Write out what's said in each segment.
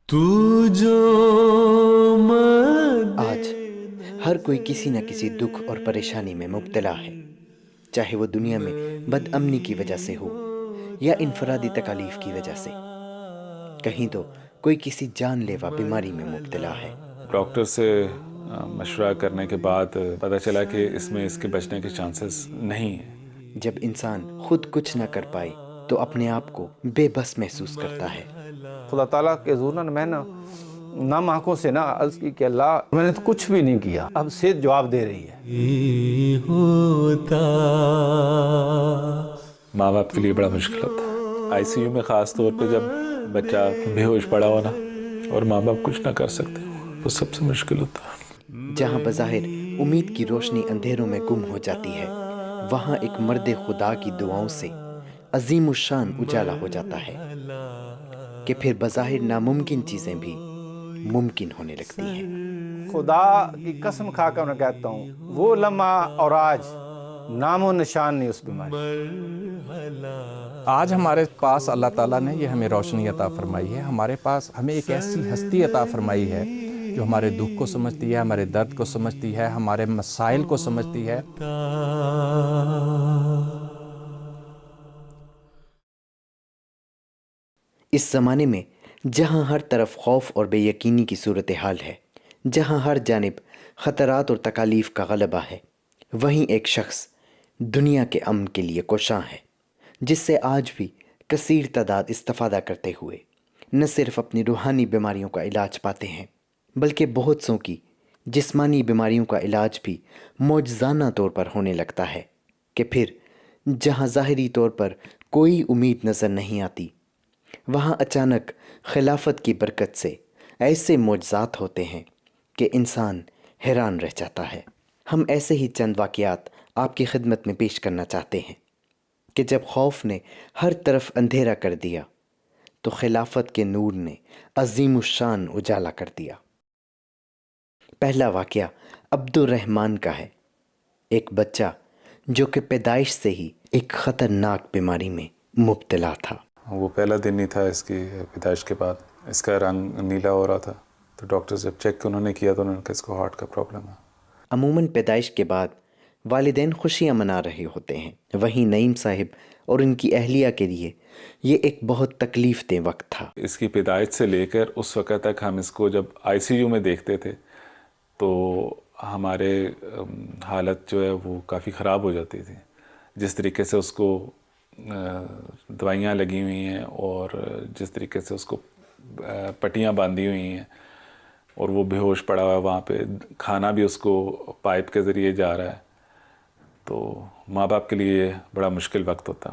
آج ہر کوئی کسی نہ کسی دکھ اور پریشانی میں مبتلا ہے، چاہے وہ دنیا میں بد امنی کی وجہ سے ہو یا انفرادی تکالیف کی وجہ سے۔ کہیں تو کوئی کسی جان لیوا بیماری میں مبتلا ہے۔ ڈاکٹر سے مشورہ کرنے کے بعد پتہ چلا کہ اس میں اس کے بچنے کے چانسز نہیں ہیں۔ جب انسان خود کچھ نہ کر پائے تو اپنے آپ کو بے بس محسوس کرتا ہے۔ خدا تعالیٰ کے حضور میں نم آنکھوں سے عرض کی کہ اللہ میں نے تو کچھ بھی نہیں کیا، اب صحت جواب دے رہی ہے۔ ماں باپ کے لیے بڑا مشکل ہوتا ہے، آئی سی یو میں خاص طور پہ جب بچہ بے ہوش پڑا ہونا اور ماں باپ کچھ نہ کر سکتے وہ سب سے مشکل ہوتا ہے۔ جہاں بظاہر امید کی روشنی اندھیروں میں گم ہو جاتی ہے، وہاں ایک مرد خدا کی دعاؤں سے عظیم الشان اجالا ہو جاتا ہے کہ پھر بظاہر ناممکن چیزیں بھی ممکن ہونے لگتی ہیں۔ خدا کی قسم کھا کر میں کہتا ہوں، وہ لمحہ اور آج نام و نشان نہیں اس بیماری۔ آج ہمارے پاس اللہ تعالیٰ نے یہ ہمیں روشنی عطا فرمائی ہے، ہمارے پاس ہمیں ایک ایسی ہستی عطا فرمائی ہے جو ہمارے دکھ کو سمجھتی ہے، ہمارے درد کو سمجھتی ہے، ہمارے مسائل کو سمجھتی ہے۔ اس زمانے میں جہاں ہر طرف خوف اور بے یقینی کی صورتحال ہے، جہاں ہر جانب خطرات اور تکالیف کا غلبہ ہے، وہیں ایک شخص دنیا کے امن کے لیے کوشاں ہے، جس سے آج بھی کثیر تعداد استفادہ کرتے ہوئے نہ صرف اپنی روحانی بیماریوں کا علاج پاتے ہیں، بلکہ بہت سوں کی جسمانی بیماریوں کا علاج بھی معجزانہ طور پر ہونے لگتا ہے کہ پھر جہاں ظاہری طور پر کوئی امید نظر نہیں آتی، وہاں اچانک خلافت کی برکت سے ایسے معجزات ہوتے ہیں کہ انسان حیران رہ جاتا ہے۔ ہم ایسے ہی چند واقعات آپ کی خدمت میں پیش کرنا چاہتے ہیں کہ جب خوف نے ہر طرف اندھیرا کر دیا تو خلافت کے نور نے عظیم الشان اجالا کر دیا۔ پہلا واقعہ عبد الرحمن کا ہے، ایک بچہ جو کہ پیدائش سے ہی ایک خطرناک بیماری میں مبتلا تھا۔ وہ پہلا دن ہی تھا اس کی پیدائش کے بعد، اس کا رنگ نیلا ہو رہا تھا، تو ڈاکٹر جب چیک انہوں نے کیا تو انہوں نے کہا اس کو ہارٹ کا پرابلم ہے۔ عموماً پیدائش کے بعد والدین خوشیاں منا رہے ہوتے ہیں، وہیں نعیم صاحب اور ان کی اہلیہ کے لیے یہ ایک بہت تکلیف دہ وقت تھا۔ اس کی پیدائش سے لے کر اس وقت تک ہم اس کو جب آئی سی یو میں دیکھتے تھے تو ہمارے حالت جو ہے وہ کافی خراب ہو جاتی تھی، جس طریقے سے اس کو دوائیاں لگی ہوئی ہیں اور جس طریقے سے اس کو پٹیاں باندھی ہوئی ہیں اور وہ بے ہوش پڑا ہوا ہے وہاں پہ، کھانا بھی اس کو پائپ کے ذریعے جا رہا ہے، تو ماں باپ کے لیے بڑا مشکل وقت ہوتا،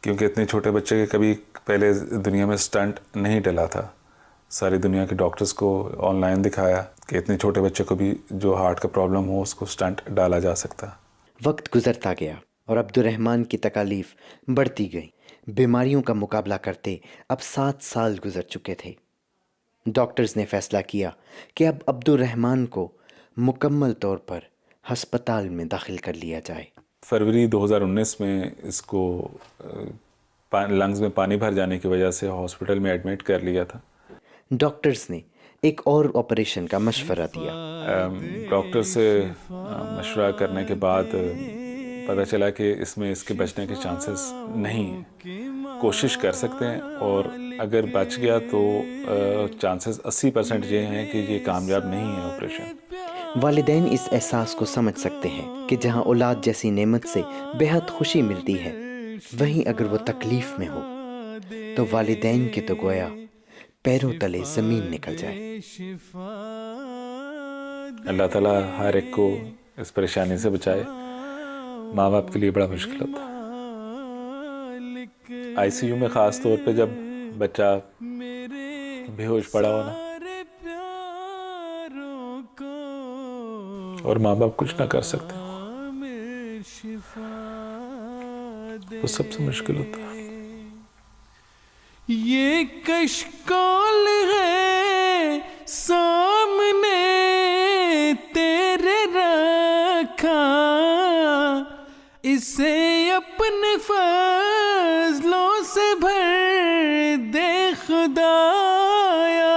کیونکہ اتنے چھوٹے بچے کے کبھی پہلے دنیا میں سٹنٹ نہیں ڈلا تھا۔ ساری دنیا کے ڈاکٹرز کو آن لائن دکھایا کہ اتنے چھوٹے بچے کو بھی جو ہارٹ کا پرابلم ہو اس کو سٹنٹ ڈالا جا سکتا۔ وقت گزرتا گیا اور عبد الرحمن کی تکالیف بڑھتی گئی، بیماریوں کا مقابلہ کرتے اب 7 سال گزر چکے تھے۔ ڈاکٹرز نے فیصلہ کیا کہ اب عبد الرحمن کو مکمل طور پر ہسپتال میں داخل کر لیا جائے۔ فروری 2019 میں اس کو لنگز میں پانی بھر جانے کی وجہ سے ہاسپٹل میں ایڈمٹ کر لیا تھا۔ ڈاکٹرز نے ایک اور آپریشن کا مشورہ دیا۔ ڈاکٹر سے مشورہ کرنے کے بعد پتہ چلا کہ اس میں اس کے بچنے کے چانسز نہیں ہیں، کوشش کر سکتے ہیں اور اگر بچ گیا تو چانسز 80% یہ ہیں کہ یہ کامیاب نہیں ہے آپریشن۔ والدین اس احساس کو سمجھ سکتے ہیں کہ جہاں اولاد جیسی نعمت سے بے حد خوشی ملتی ہے، وہیں اگر وہ تکلیف میں ہو تو والدین کے تو گویا پیروں تلے زمین نکل جائے۔ اللہ تعالیٰ ہر ایک کو اس پریشانی سے بچائے، ماں باپ کے لیے بڑا مشکل ہوتا ہے۔ آئی سی یو میں خاص طور پہ جب بچہ بے ہوش پڑا ہونا اور ماں باپ کچھ نہ کر سکتے وہ سب سے مشکل ہوتا ہے۔ یہ کشکول ہے سامنے تیرے رکھا، اسے اپنے فضلوں سے بھر دے خدایا۔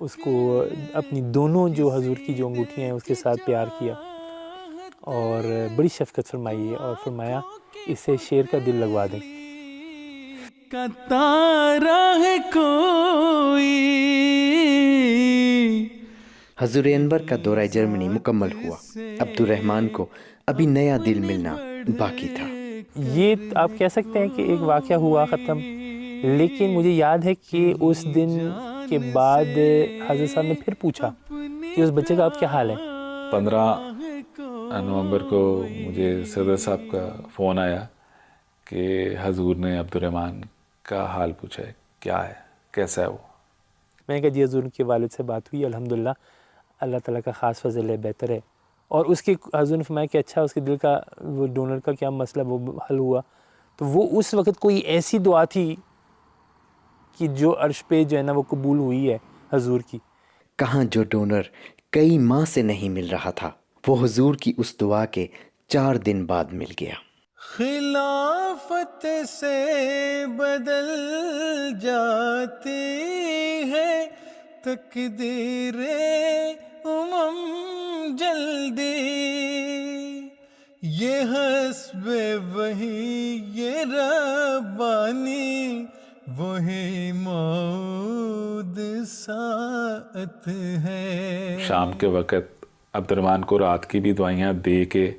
اس کو اپنی دونوں جو حضور کی جو انگوٹھیاں ہیں اس کے ساتھ پیار کیا اور بڑی شفقت فرمائی ہے اور فرمایا اسے شیر کا دل لگوا دیں. کا تارا ہے کوئی. حضور انور کا دورہ جرمنی مکمل ہوا. عبد الرحمن کو ابھی نیا دل ملنا باقی تھا. یہ آپ کہہ سکتے ہیں کہ ایک واقعہ ہوا ختم، لیکن مجھے یاد ہے کہ اس دن کے بعد حضرت صاحب نے پھر پوچھا کہ اس بچے کا اب کیا حال ہے. 15 نومبر کو مجھے صدر صاحب کا فون آیا کہ حضور نے عبد الرحمن کا حال پوچھا ہے، کیا ہے، کیسا ہے وہ. میں نے کہا جی حضور کے والد سے بات ہوئی، الحمدللہ اللہ تعالیٰ کا خاص فضل ہے، بہتر ہے. اور اس کے حضور نے فرمایا کہ اچھا اس کے دل کا وہ ڈونر کا کیا مسئلہ وہ حل ہوا. تو وہ اس وقت کوئی ایسی دعا تھی کہ جو عرش پہ جو ہے نا وہ قبول ہوئی ہے حضور کی. کہاں جو ڈونر کئی ماہ سے نہیں مل رہا تھا وہ حضور کی اس دعا کے 4 دن بعد مل گیا. خلافت سے بدل جاتی ہے تقدیر جلدی، یہ حسب وہی یہ ربانی وہی موعود ساعت ہے. شام کے وقت عبد الرحمن کو رات کی بھی دعائیاں دے کے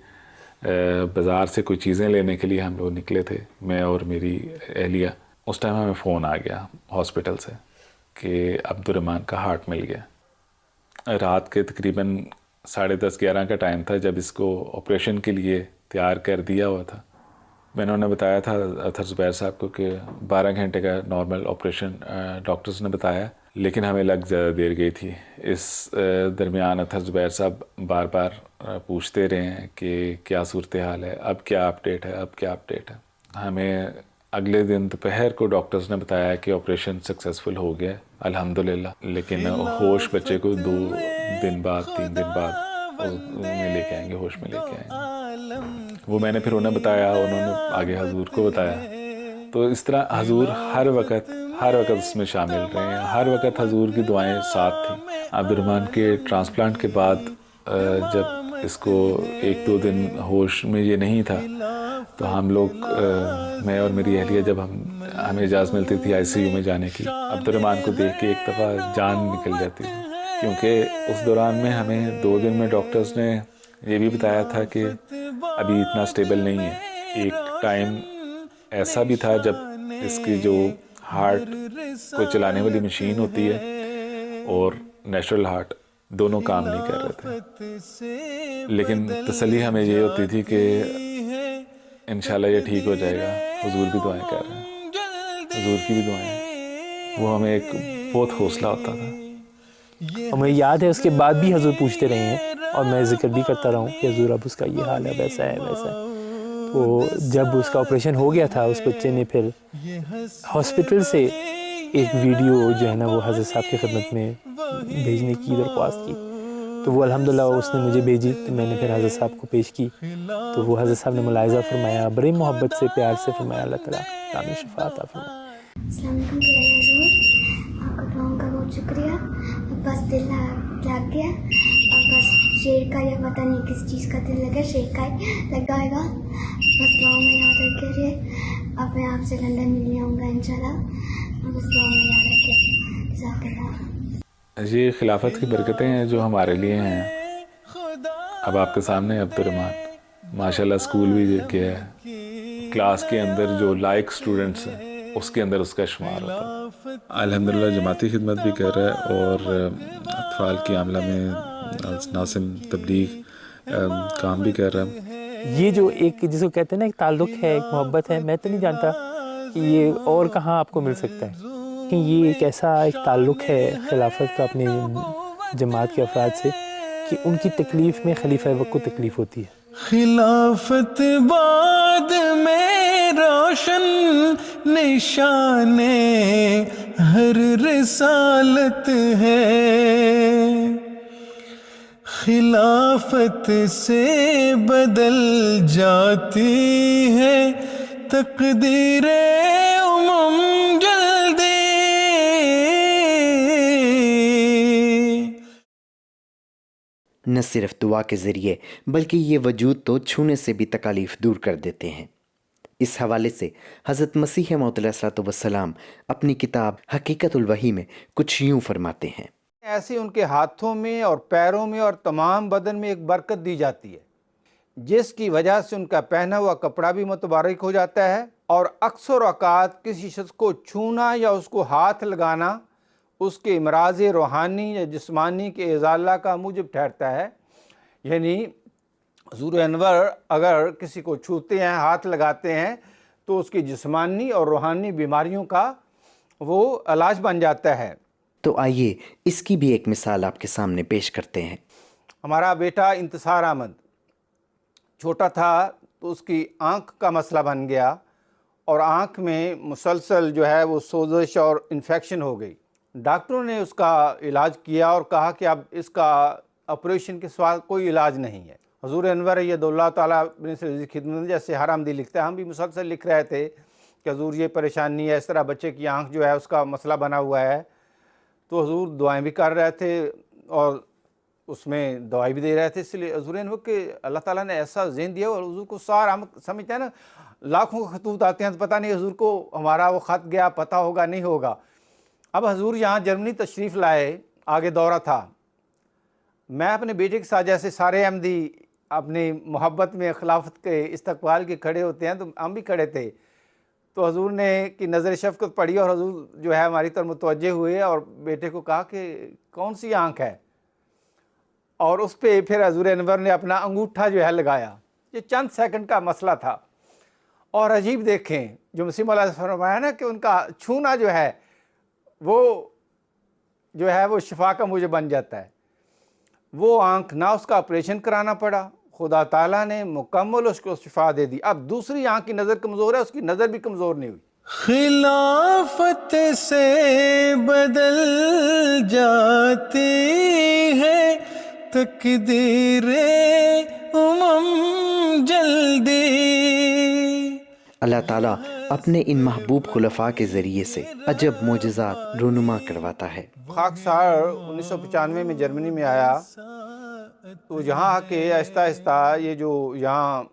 بازار سے کوئی چیزیں لینے کے لیے ہم لوگ نکلے تھے، میں اور میری اہلیہ. اس ٹائم ہمیں فون آ گیا ہاسپٹل سے کہ عبد الرحمن کا ہارٹ مل گیا. رات کے تقریباً 10:30-11 کا ٹائم تھا جب اس کو آپریشن کے لیے تیار کر دیا ہوا تھا. میں نے انہیں بتایا تھا اطہر زبیر صاحب کو کہ 12 گھنٹے کا نارمل آپریشن ڈاکٹرز نے بتایا، لیکن ہمیں لگ زیادہ دیر گئی تھی. اس درمیان اطہر زبیر صاحب بار بار پوچھتے رہے ہیں کہ کیا صورتحال ہے، اب کیا اپڈیٹ ہے، اب کیا اپڈیٹ ہے. ہمیں اگلے دن دوپہر کو ڈاکٹرز نے بتایا کہ آپریشن سکسیزفل ہو گیا الحمدللہ، لیکن ہوش بچے کو 2 دن بعد 3 دن بعد میں لے کے آئیں گے، ہوش میں لے کے آئیں گے. وہ میں نے پھر انہیں بتایا، انہوں نے آگے حضور کو بتایا. تو اس طرح حضور ہر وقت اس میں شامل رہے ہیں، ہر وقت حضور کی دعائیں ساتھ تھیں. عبد الرحمن کے ٹرانسپلانٹ کے بعد جب اس کو 1-2 دن ہوش میں یہ نہیں تھا تو ہم لوگ میں اور میری اہلیہ جب ہمیں اجازت ملتی تھی ICU میں جانے کی، عبد الرحمن کو دیکھ کے ایک دفعہ جان نکل جاتی تھی. کیونکہ اس دوران میں ہمیں 2 دن میں ڈاکٹرز نے یہ بھی بتایا تھا کہ ابھی اتنا سٹیبل نہیں ہے. ایک ٹائم ایسا بھی تھا جب اس کی جو ہارٹ کو چلانے والی مشین ہوتی ہے اور نیچرل ہارٹ دونوں کام نہیں کر رہے تھے، لیکن تسلی ہمیں یہ ہوتی تھی کہ انشاءاللہ یہ ٹھیک ہو جائے گا. حضور بھی دعائیں کر رہے ہیں، حضور کی بھی دعائیں، وہ ہمیں ایک بہت حوصلہ ہوتا تھا. اور مجھے یاد ہے اس کے بعد بھی حضور پوچھتے رہے ہیں اور میں ذکر بھی کرتا رہا ہوں کہ حضور اب اس کا یہ حال ہے، ویسا ہے ویسا ہے. تو جب اس کا آپریشن ہو گیا تھا اس بچے نے پھر ہاسپٹل سے ایک ویڈیو جو ہے نا وہ حضرت صاحب کی خدمت میں بھیجنے کی درخواست کی. تو وہ الحمدللہ اس نے مجھے بھیجی تو میں نے پھر حضرت صاحب کو پیش کی. تو وہ حضرت صاحب نے ملاحظہ فرمایا، بڑی محبت سے پیار سے فرمایا اللہ تعالیٰ عامل شفا عطا فرمائے. السلام علیکم پیارے حضور، آپ کا دعاؤں کا بہت شکریہ. بس دل لگ گیا اور بس شیر کا یا پتہ نہیں کس چیز کا دل لگا، شیر کا ہی لگائے گا. بس دعاؤں میں یاد رکھیے. اب میں آپ سے لندن ملنے آؤں گا انشاءاللہ، اور بس دعاؤں میں یاد رکھیے. جزاک اللہ. یہ خلافت کی برکتیں ہیں جو ہمارے لیے ہیں. اب آپ کے سامنے عبد الرحمن ماشاءاللہ اسکول بھی گیا ہے، کلاس کے اندر جو لائق اسٹوڈنٹس ہیں اس کے اندر اس کا شمار ہوتا ہے. الحمدللہ جماعتی خدمت بھی کر رہا ہے اور اطفال کی عاملہ میں ناظم تبلیغ کام بھی کر رہا ہے. یہ جو ایک جس کو کہتے ہیں نا ایک تعلق ہے، ایک محبت ہے، میں تو نہیں جانتا کہ یہ اور کہاں آپ کو مل سکتا ہے. کہ یہ ایک ایسا ایک تعلق ہے خلافت کا اپنے جماعت کے افراد سے کہ ان کی تکلیف میں خلیفہ وقت کو تکلیف ہوتی ہے. خلافت بعد میں روشن نشان ہر رسالت ہے، خلافت سے بدل جاتی ہے تقدیر جلدی. نہ صرف دعا کے ذریعے بلکہ یہ وجود تو چھونے سے بھی تکالیف دور کر دیتے ہیں۔ اس حوالے سے حضرت مسیح موعود علیہ الصلوۃ والسلام اپنی کتاب حقیقت الوحی میں کچھ یوں فرماتے ہیں۔ ایسے ان کے ہاتھوں میں اور پیروں میں اور تمام بدن میں ایک برکت دی جاتی ہے، جس کی وجہ سے ان کا پہنا ہوا کپڑا بھی متبارک ہو جاتا ہے، اور اکثر اوقات کسی شخص کو چھونا یا اس کو ہاتھ لگانا اس کے امراض روحانی یا جسمانی کے ازالہ کا موجب ٹھہرتا ہے۔ یعنی حضور انور اگر کسی کو چھوتے ہیں، ہاتھ لگاتے ہیں، تو اس کی جسمانی اور روحانی بیماریوں کا وہ علاج بن جاتا ہے۔ تو آئیے اس کی بھی ایک مثال آپ کے سامنے پیش کرتے ہیں۔ ہمارا بیٹا انتصار احمد چھوٹا تھا تو اس کی آنکھ کا مسئلہ بن گیا، اور آنکھ میں مسلسل جو ہے وہ سوزش اور انفیکشن ہو گئی۔ ڈاکٹروں نے اس کا علاج کیا اور کہا کہ اب اس کا آپریشن کے سوا کوئی علاج نہیں ہے۔ حضور انور ایدہ اللہ تعالیٰ اپنے سے خدمت، جیسے ہر احمدی لکھتا ہے، ہم بھی مسلسل لکھ رہے تھے کہ حضور یہ پریشانی ہے، اس طرح بچے کی آنکھ جو ہے اس کا مسئلہ بنا ہوا ہے۔ تو حضور دعائیں بھی کر رہے تھے اور اس میں دوائی بھی دے رہے تھے۔ اس لیے حضور انور کے اللہ تعالیٰ نے ایسا ذہن دیا، اور حضور کو سارا، ہم سمجھتے ہیں نا لاکھوں خطوط آتے ہیں تو پتہ نہیں حضور کو ہمارا وہ خط گیا، پتہ ہوگا نہیں ہوگا۔ اب حضور یہاں جرمنی تشریف لائے، آگے دورہ تھا۔ میں اپنے بیٹے کے ساتھ، جیسے سارے احمدی اپنی محبت میں خلافت کے استقبال کے کھڑے ہوتے ہیں، تو ہم بھی کھڑے تھے۔ تو حضور نے کی نظر شفقت پڑی، اور حضور جو ہے ہماری طرف متوجہ ہوئے اور بیٹے کو کہا کہ کون سی آنکھ ہے، اور اس پہ پھر حضور انور نے اپنا انگوٹھا جو ہے لگایا۔ یہ چند سیکنڈ کا مسئلہ تھا، اور عجیب دیکھیں جو مسیح مولا نے فرمایا نا کہ ان کا چھونا جو ہے وہ شفا کا موجب بن جاتا ہے۔ وہ آنکھ نہ اس کا آپریشن کرانا پڑا، خدا تعالیٰ نے مکمل اس کو شفا دے دی۔ اب دوسری آنکھ کی نظر کمزور ہے، اس کی نظر بھی کمزور نہیں ہوئی۔ خلافت سے بدل جاتی ہے تقدیر جلدی۔ اللہ تعالیٰ اپنے ان محبوب خلفاء کے ذریعے سے عجب معجزات رونما کرواتا ہے۔ خاکسار 1995 میں جرمنی میں آیا، تو یہاں آ کے آہستہ آہستہ یہ جو یہاں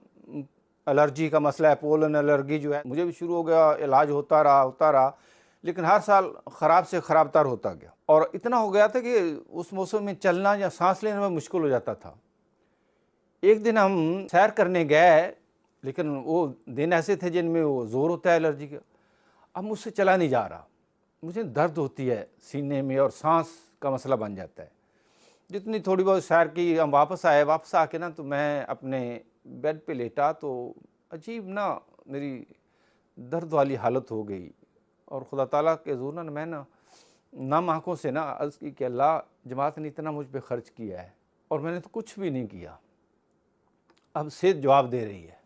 الرجی کا مسئلہ ہے، پولن الرجی جو ہے، مجھے بھی شروع ہو گیا، علاج ہوتا رہا، لیکن ہر سال خراب سے خراب تر ہوتا گیا، اور اتنا ہو گیا تھا کہ اس موسم میں چلنا یا سانس لینے میں مشکل ہو جاتا تھا۔ ایک دن ہم سیر کرنے گئے، لیکن وہ دن ایسے تھے جن میں وہ زور ہوتا ہے الرجی کا۔ اب مجھ سے چلا نہیں جا رہا، مجھے درد ہوتی ہے سینے میں، اور سانس کا مسئلہ بن جاتا ہے۔ جتنی تھوڑی بہت سیر کی، ہم واپس آ کے نا، تو میں اپنے بیڈ پہ لیٹا، تو عجیب نا میری درد والی حالت ہو گئی، اور خدا تعالیٰ کے حضور نا میں نم آنکھوں سے نا عرض کی کہ اللہ، جماعت نے اتنا مجھ پہ خرچ کیا ہے اور میں نے تو کچھ بھی نہیں کیا، اب صحت جواب دے رہی ہے۔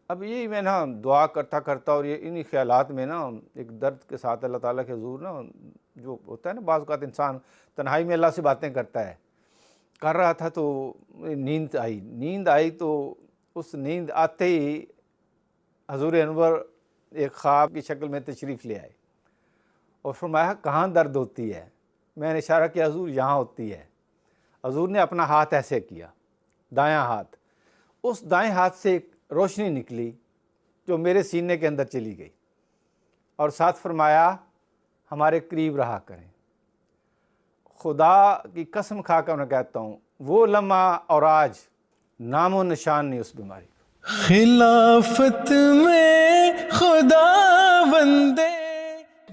اب یہی میں نا دعا کرتا اور یہ انہی خیالات میں نا ایک درد کے ساتھ اللہ تعالیٰ کے حضور نا، جو ہوتا ہے نا بعض اوقات انسان تنہائی میں اللہ سے باتیں کرتا ہے، کر رہا تھا، تو نیند آئی تو اس نیند آتے ہی حضور انور ایک خواب کی شکل میں تشریف لے آئے اور فرمایا کہاں درد ہوتی ہے؟ میں نے اشارہ کیا حضور یہاں ہوتی ہے۔ حضور نے اپنا ہاتھ ایسے کیا، دایاں ہاتھ، اس دائیں ہاتھ سے ایک روشنی نکلی جو میرے سینے کے اندر چلی گئی، اور ساتھ فرمایا ہمارے قریب رہا کریں۔ خدا کی قسم کھا کر میں کہتا ہوں، وہ لمحہ اور آج نام و نشان نہیں اس بیماری کا۔ خلافت میں خدا بندے۔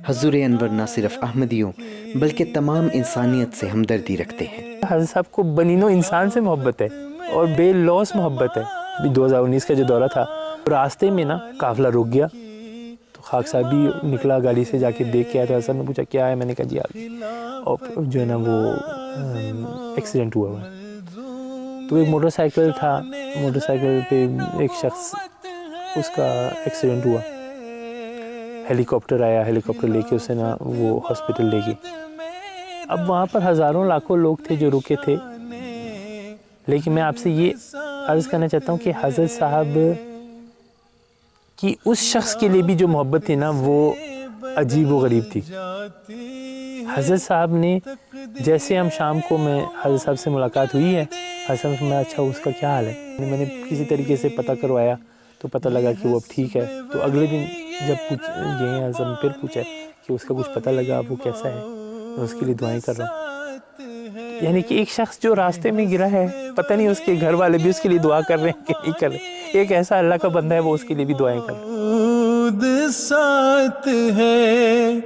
حضور انور نہ صرف احمدیوں بلکہ تمام انسانیت سے ہمدردی رکھتے ہیں۔ حضرت صاحب کو بنینو انسان سے محبت ہے اور بے لوث محبت ہے۔ 2019 کا جو دورہ تھا، راستے میں نا قافلہ رک گیا، تو خاک صاحب بھی نکلا گاڑی سے، جا کے دیکھ کے آیا، تو صاحب نے پوچھا کیا ہے، میں نے کہا جی اور جو ہے نا وہ ایکسیڈنٹ ہوا ہے۔ تو ایک موٹر سائیکل تھا، موٹر سائیکل پہ ایک شخص، اس کا ایکسیڈنٹ ہوا، ہیلی کاپٹر آیا، ہیلی کاپٹر لے کے اسے نا وہ ہاسپٹل لے گئے۔ اب وہاں پر ہزاروں لاکھوں لوگ تھے جو رکے تھے، لیکن میں آپ سے یہ عرض کرنا چاہتا ہوں کہ حضرت صاحب کی اس شخص کے لیے بھی جو محبت تھی نا، وہ عجیب و غریب تھی۔ حضرت صاحب نے، جیسے ہم شام کو میں حضرت صاحب سے ملاقات ہوئی ہے، حسن میں اچھا اس کا کیا حال ہے. میں نے کسی طریقے سے پتہ کروایا تو پتہ لگا کہ وہ اب ٹھیک ہے. تو اگلے دن جب گئے اعظم پھر پوچھا کہ اس کا کچھ پتہ لگا اب وہ کیسا ہے. میں اس کے لیے دعائیں کر رہا ہوں. یعنی کہ ایک شخص جو راستے میں گرا ہے, پتہ نہیں اس کے گھر والے بھی اس کے لیے دعا کر رہے ہیں کہ نہیں کر رہے. ایک ایسا اللہ کا بندہ ہے وہ اس کے لیے بھی دعائیں کر رہا ہے. خود ساتھ ہے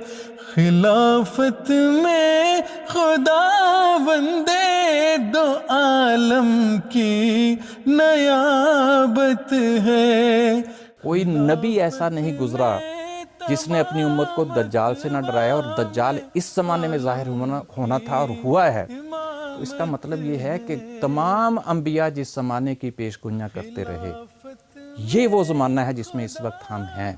خلافت میں خدا بندے دو عالم کی نیابت ہے. کوئی نبی ایسا نہیں گزرا جس نے اپنی امت کو دجال سے نہ ڈرایا, اور دجال اس زمانے میں ظاہر ہونا تھا اور ہوا ہے. تو اس کا مطلب یہ ہے کہ تمام انبیاء جس زمانے کی پیش گوئیاں کرتے رہے, یہ وہ زمانہ ہے جس میں اس وقت ہم ہیں.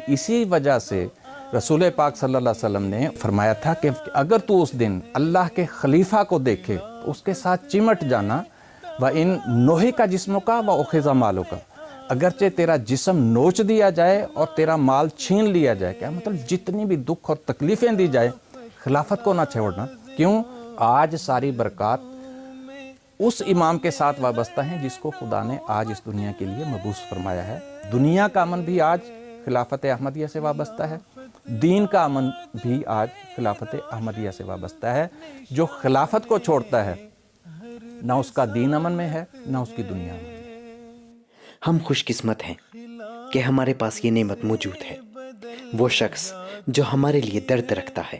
اسی وجہ سے رسول پاک صلی اللہ علیہ وسلم نے فرمایا تھا کہ اگر تو اس دن اللہ کے خلیفہ کو دیکھے تو اس کے ساتھ چمٹ جانا. وَإِن نُهِكَ جِسْمُكَ وَأُخِذَ مَالُكَ, اگرچہ تیرا جسم نوچ دیا جائے اور تیرا مال چھین لیا جائے. کیا مطلب جتنی بھی دکھ اور تکلیفیں دی جائے, خلافت کو نہ چھوڑنا. کیوں؟ آج ساری برکات اس امام کے ساتھ وابستہ ہیں جس کو خدا نے آج اس دنیا کے لیے مبعوث فرمایا ہے. دنیا کا امن بھی آج خلافت احمدیہ سے وابستہ ہے, دین کا امن بھی آج خلافت احمدیہ سے وابستہ ہے. جو خلافت کو چھوڑتا ہے نہ اس کا دین امن میں ہے نہ اس کی دنیا امن میں. ہم خوش قسمت ہیں کہ ہمارے پاس یہ نعمت موجود ہے. وہ شخص جو ہمارے لیے درد رکھتا ہے,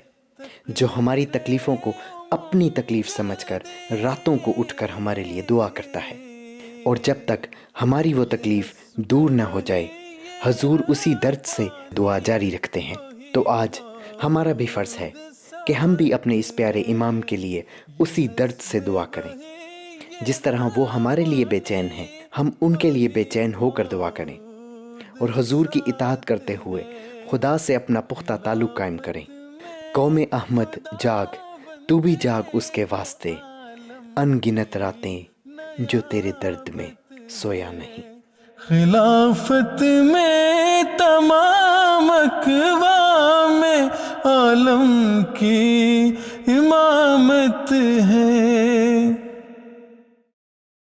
جو ہماری تکلیفوں کو اپنی تکلیف سمجھ کر راتوں کو اٹھ کر ہمارے لیے دعا کرتا ہے, اور جب تک ہماری وہ تکلیف دور نہ ہو جائے حضور اسی درد سے دعا جاری رکھتے ہیں. تو آج ہمارا بھی فرض ہے کہ ہم بھی اپنے اس پیارے امام کے لیے اسی درد سے دعا کریں. جس طرح وہ ہمارے لیے بے چین ہیں, ہم ان کے لیے بے چین ہو کر دعا کریں, اور حضور کی اطاعت کرتے ہوئے خدا سے اپنا پختہ تعلق قائم کریں. قوم احمد جاگ, تو بھی جاگ اس کے واسطے, ان گنت راتیں جو تیرے درد میں سویا نہیں. خلافت میں تمام اقوام عالم کی امامت ہے.